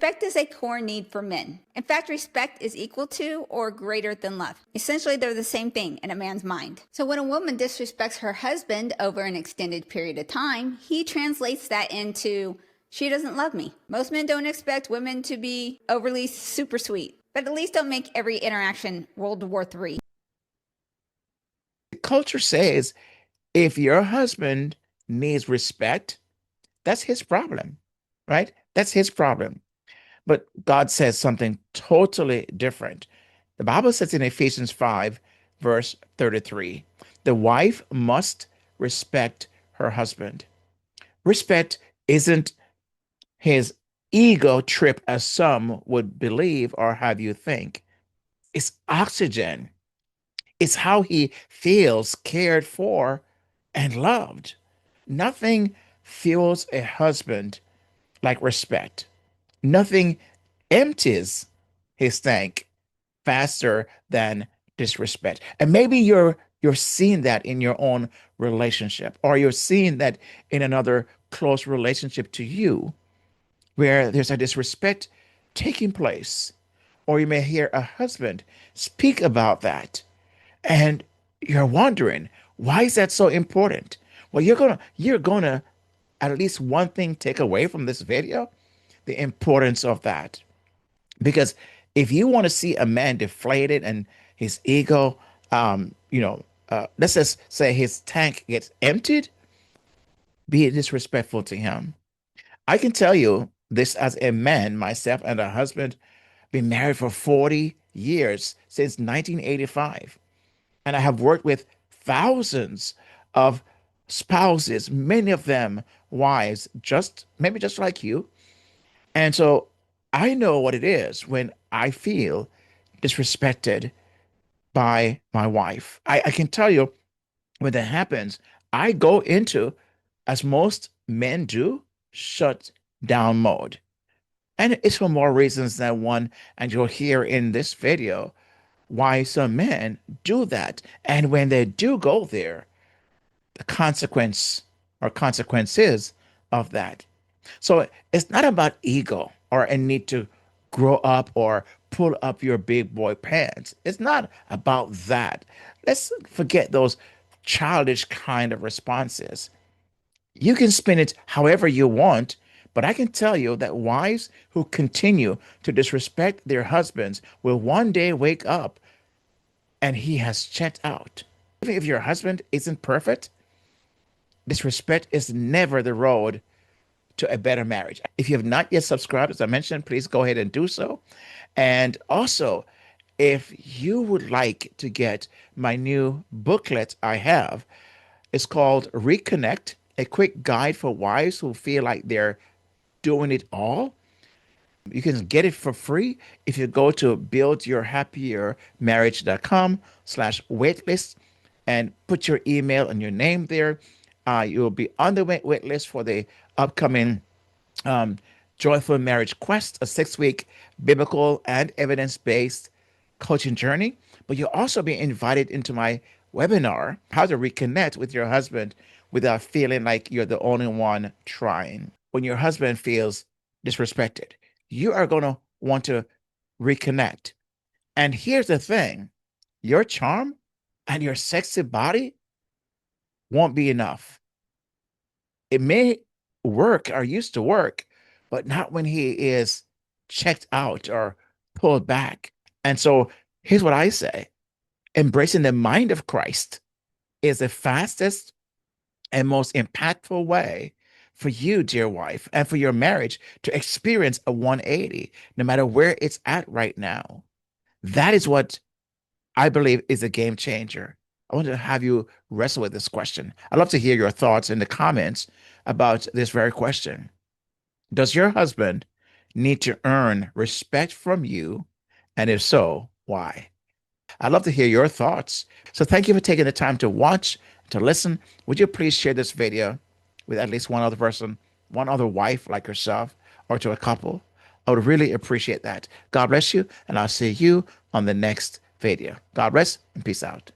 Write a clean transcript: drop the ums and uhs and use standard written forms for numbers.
Respect is a core need for men. In fact, respect is equal to or greater than love. Essentially, they're the same thing in a man's mind. So when a woman disrespects her husband over an extended period of time, he translates that into, she doesn't love me. Most men don't expect women to be overly super sweet, but at least don't make every interaction World War III. The culture says if your husband needs respect, that's his problem, right? That's his problem. But God says something totally different. The Bible says in Ephesians 5, verse 33, the wife must respect her husband. Respect isn't his ego trip, as some would believe or have you think. It's oxygen. It's how he feels cared for and loved. Nothing fuels a husband like respect. Nothing empties his tank faster than disrespect. And maybe you're seeing that in your own relationship, or you're seeing that in another close relationship to you where there's a disrespect taking place. Or you may hear a husband speak about that, and you're wondering, why is that so important? Well, you're gonna at least one thing take away from this video, the importance of that. Because if you want to see a man deflated and his ego, let's just say his tank gets emptied, be disrespectful to him. I can tell you this as a man, myself and a husband, been married for 40 years since 1985. And I have worked with thousands of spouses, many of them wives, just maybe just like you. And so I know what it is when I feel disrespected by my wife. I can tell you when that happens, I go into, as most men do, shut down mode. And it's for more reasons than one. And you'll hear in this video why some men do that. And when they do go there, the consequence or consequences of that. So it's not about ego or a need to grow up or pull up your big boy pants. It's not about that. Let's forget those childish kind of responses. You can spin it however you want, but I can tell you that wives who continue to disrespect their husbands will one day wake up and he has checked out. Even if your husband isn't perfect, disrespect is never the road to a better marriage. If you have not yet subscribed, as I mentioned, please go ahead and do so. And also, if you would like to get my new booklet I have, it's called Reconnect, a quick guide for wives who feel like they're doing it all. You can get it for free if you go to buildyourhappiermarriage.com/waitlist and put your email and your name there. You'll be on the wait list for the upcoming um, Joyful Marriage Quest, a 6-week biblical and evidence-based coaching journey. But you'll also be invited into my webinar, How to Reconnect with Your Husband Without Feeling Like You're the Only One Trying. When your husband feels disrespected, you are going to want to reconnect. And here's the thing, your charm and your sexy body won't be enough. It may work or used to work, but not when he is checked out or pulled back. And so here's what I say, embracing the mind of Christ is the fastest and most impactful way for you, dear wife, and for your marriage to experience a 180, no matter where it's at right now. That is what I believe is a game changer. I want to have you wrestle with this question. I'd love to hear your thoughts in the comments about this very question. Does your husband need to earn respect from you? And if so, why? I'd love to hear your thoughts. So thank you for taking the time to watch, to listen. Would you please share this video with at least one other person, one other wife like yourself, or to a couple? I would really appreciate that. God bless you, and I'll see you on the next video. God bless and peace out.